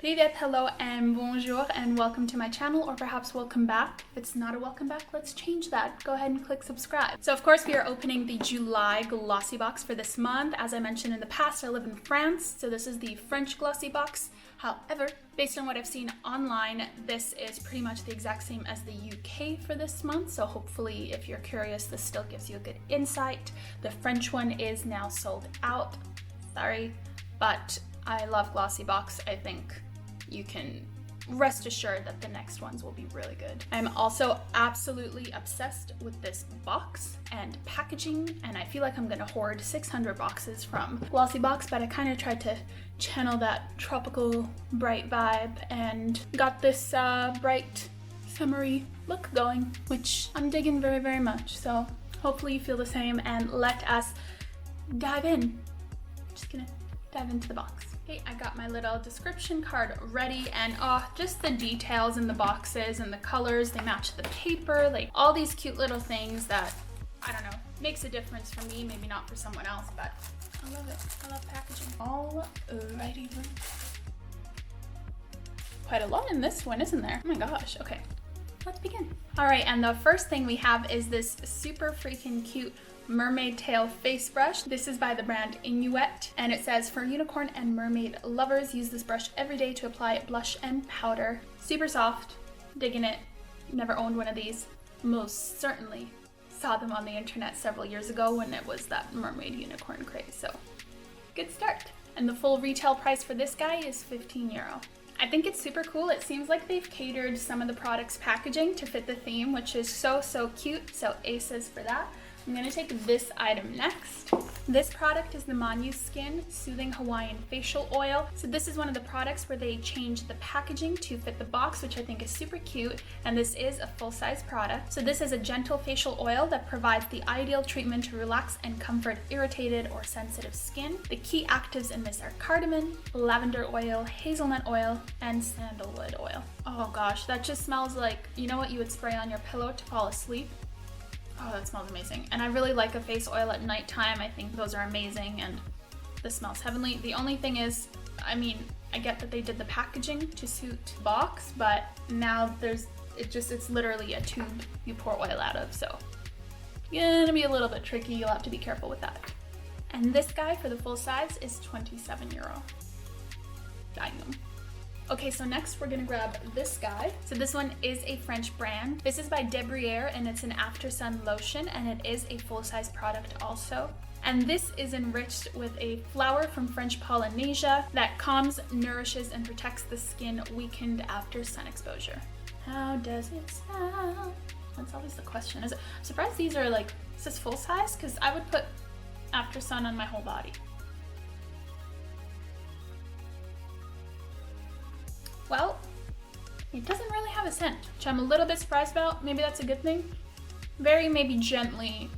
Привет, hello, and bonjour, and welcome to my channel, or perhaps welcome back. If it's not a welcome back, let's change that. Go ahead and click subscribe. So of course we are opening the July Glossybox for this month. As I mentioned in the past, I live in France, so this is the French Glossybox. However, based on what I've seen online, this is pretty much the exact same as the UK for this month. So hopefully, if you're curious, this still gives you a good insight. The French one is now sold out. Sorry, but I love Glossybox. I think you can rest assured that the next ones will be really good. I'm also absolutely obsessed with this box and packaging, and I feel like I'm gonna hoard 600 boxes from Glossybox, but I kind of tried to channel that tropical bright vibe and got this bright summery look going, which I'm digging very, very much. So hopefully you feel the same, and let us dive in. Just gonna dive into the box. Okay, I got my little description card ready, and just the details in the boxes and the colors, they match the paper, like all these cute little things that, I don't know, makes a difference for me, maybe not for someone else, but I love it. I love packaging. Alrighty then. Quite a lot in this one, isn't there? Oh my gosh, okay, let's begin. All right, and the first thing we have is this super freaking cute mermaid tail face brush. This is by the brand Inuwet, and it says, for unicorn and mermaid lovers, use this brush every day to apply blush and powder. Super soft, digging it. Never owned one of these. Most certainly saw them on the internet several years ago when it was that mermaid unicorn craze, so good start. And the full retail price for this guy is €15. I think it's super cool. It seems like they've catered some of the product's packaging to fit the theme, which is so cute, so aces for that. I'm gonna take this item next. This product is the Monuskin Soothing Hawaiian Facial Oil. So this is one of the products where they changed the packaging to fit the box, which I think is super cute, and this is a full-size product. So this is a gentle facial oil that provides the ideal treatment to relax and comfort irritated or sensitive skin. The key actives in this are cardamom, lavender oil, hazelnut oil, and sandalwood oil. Oh gosh, that just smells like, you know what you would spray on your pillow to fall asleep? Oh, that smells amazing. And I really like a face oil at nighttime. I think those are amazing, and this smells heavenly. The only thing is, I mean, I get that they did the packaging to suit the box, but now it's literally a tube you pour oil out of, so gonna be a little bit tricky. You'll have to be careful with that. And this guy for the full size is €27. Damn. Okay, so next we're gonna grab this guy. So this one is a French brand. This is by Bruyere, and it's an after sun lotion, and it is a full-size product also. And this is enriched with a flower from French Polynesia that calms, nourishes, and protects the skin weakened after sun exposure. How does it sound? That's always the question. I'm surprised these are like, is this full size? Because I would put after sun on my whole body. Well, it doesn't really have a scent, which I'm a little bit surprised about. Maybe that's a good thing. Very maybe gently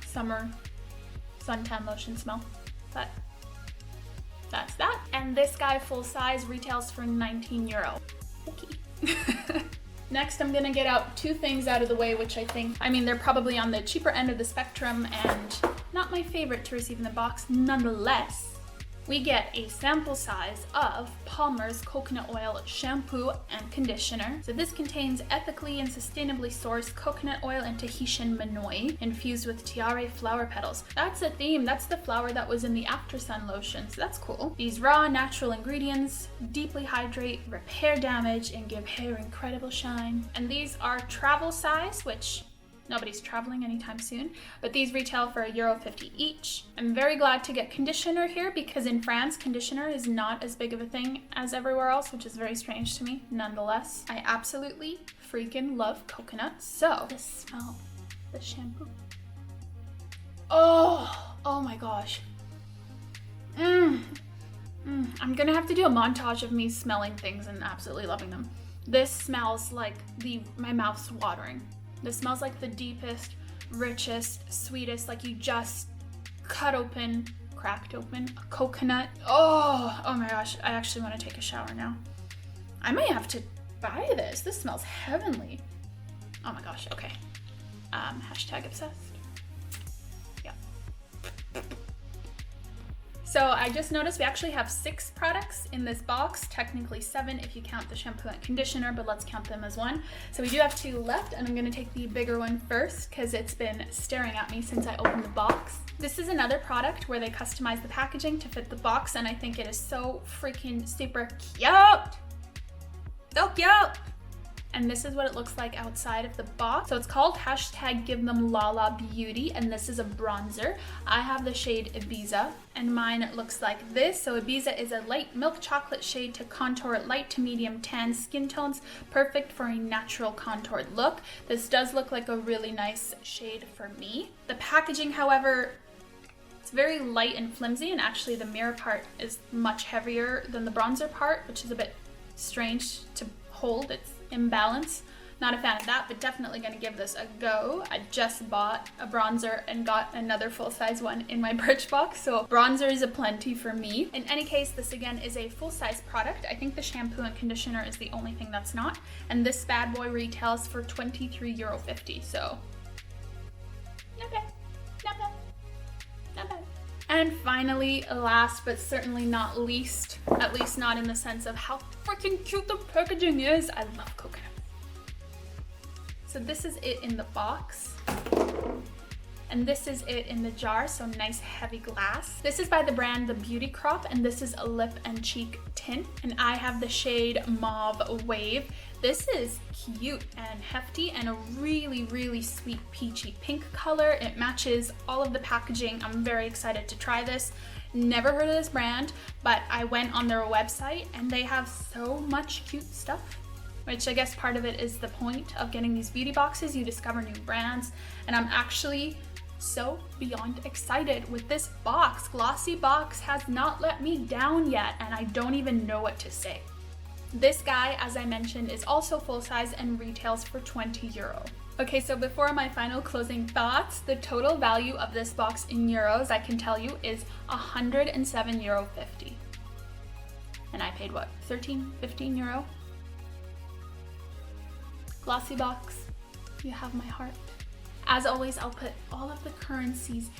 summer suntan lotion smell, but that's that. And this guy full size retails for €19. Okay. Next, I'm gonna get out two things out of the way, which I mean, they're probably on the cheaper end of the spectrum and not my favorite to receive in the box. Nonetheless, we get a sample size of Palmer's coconut oil shampoo and conditioner. So this contains ethically and sustainably sourced coconut oil and Tahitian manoi infused with tiare flower petals. That's a theme. That's the flower that was in the After Sun lotion, so that's cool. These raw, natural ingredients deeply hydrate, repair damage, and give hair incredible shine. And these are travel size, which nobody's traveling anytime soon, but these retail for €1.50 each. I'm very glad to get conditioner here because in France, conditioner is not as big of a thing as everywhere else, which is very strange to me. Nonetheless, I absolutely freaking love coconut. So, the smell, the shampoo. Oh my gosh. I'm gonna have to do a montage of me smelling things and absolutely loving them. This smells like my mouth's watering. This smells like the deepest, richest, sweetest, like you just cracked open a coconut. Oh my gosh, I actually want to take a shower now. I might have to buy this. This smells heavenly. Oh my gosh, okay. Hashtag obsessed. Yeah. So I just noticed we actually have 6 products in this box, technically 7 if you count the shampoo and conditioner, but let's count them as one. So we do have 2 left, and I'm gonna take the bigger one first because it's been staring at me since I opened the box. This is another product where they customize the packaging to fit the box, and I think it is so freaking super cute. So cute! And this is what it looks like outside of the box. So it's called #GiveThemLalaBeauty, and this is a bronzer. I have the shade Ibiza, and mine looks like this. So Ibiza is a light milk chocolate shade to contour light to medium tan skin tones, perfect for a natural contoured look. This does look like a really nice shade for me. The packaging, however, it's very light and flimsy, and actually the mirror part is much heavier than the bronzer part, which is a bit strange to hold. It's imbalance. Not a fan of that, but definitely gonna give this a go. I just bought a bronzer and got another full-size one in my Birchbox, so bronzer is a plenty for me. In any case, this again is a full-size product. I think the shampoo and conditioner is the only thing that's not, and this bad boy retails for €23.50, so not bad, not bad, not bad. And finally, last but certainly not least, at least not in the sense of how freaking cute the packaging is, I love coconut. So this is it in the box. And this is it in the jar, so nice heavy glass. This is by the brand The Beauty Crop, and this is a lip and cheek tint, and I have the shade Mauve Wave. This is cute and hefty and a really, really sweet peachy pink color. It matches all of the packaging. I'm very excited to try this. Never heard of this brand, but I went on their website and they have so much cute stuff, which I guess part of it is the point of getting these beauty boxes. You discover new brands, and I'm actually so beyond excited with this box. Glossybox has not let me down yet, and I don't even know what to say. This guy, as I mentioned, is also full size and retails for €20. Okay, so before my final closing thoughts, the total value of this box in euros, I can tell you, is €107.50. And I paid what, 13, 15 euro? Glossybox, you have my heart. As always, I'll put all of the currencies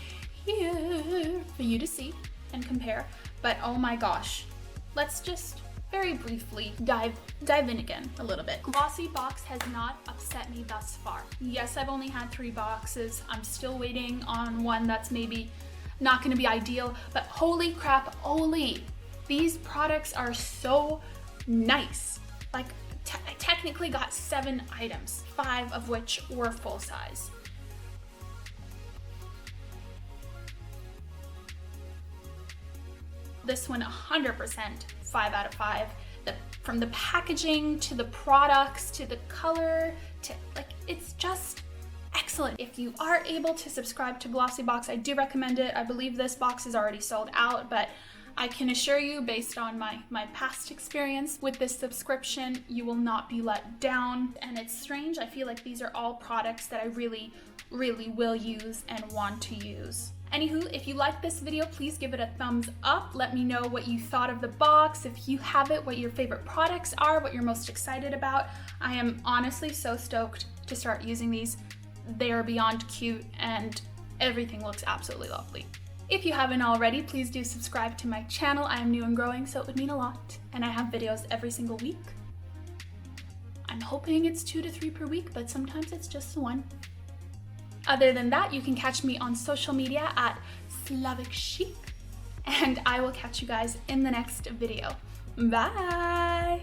here for you to see and compare, but oh my gosh, let's just very briefly dive in again a little bit. Glossybox has not upset me thus far. Yes, I've only had 3 boxes. I'm still waiting on one that's maybe not gonna be ideal, but holy crap, Oli, these products are so nice. Like, I technically got 7 items, 5 of which were full size. This one 100% 5 out of 5. From the packaging to the products to the color to it's just excellent. If you are able to subscribe to Glossybox, I do recommend it. I believe this box is already sold out, but I can assure you, based on my past experience with this subscription, you will not be let down. And it's strange, I feel like these are all products that I really, really will use and want to use. Anywho, if you liked this video, please give it a thumbs up. Let me know what you thought of the box, if you have it, what your favorite products are, what you're most excited about. I am honestly so stoked to start using these. They are beyond cute and everything looks absolutely lovely. If you haven't already, please do subscribe to my channel. I am new and growing, so it would mean a lot. And I have videos every single week. I'm hoping it's 2 to 3 per week, but sometimes it's just 1. Other than that, you can catch me on social media at Slavic Chic, and I will catch you guys in the next video. Bye!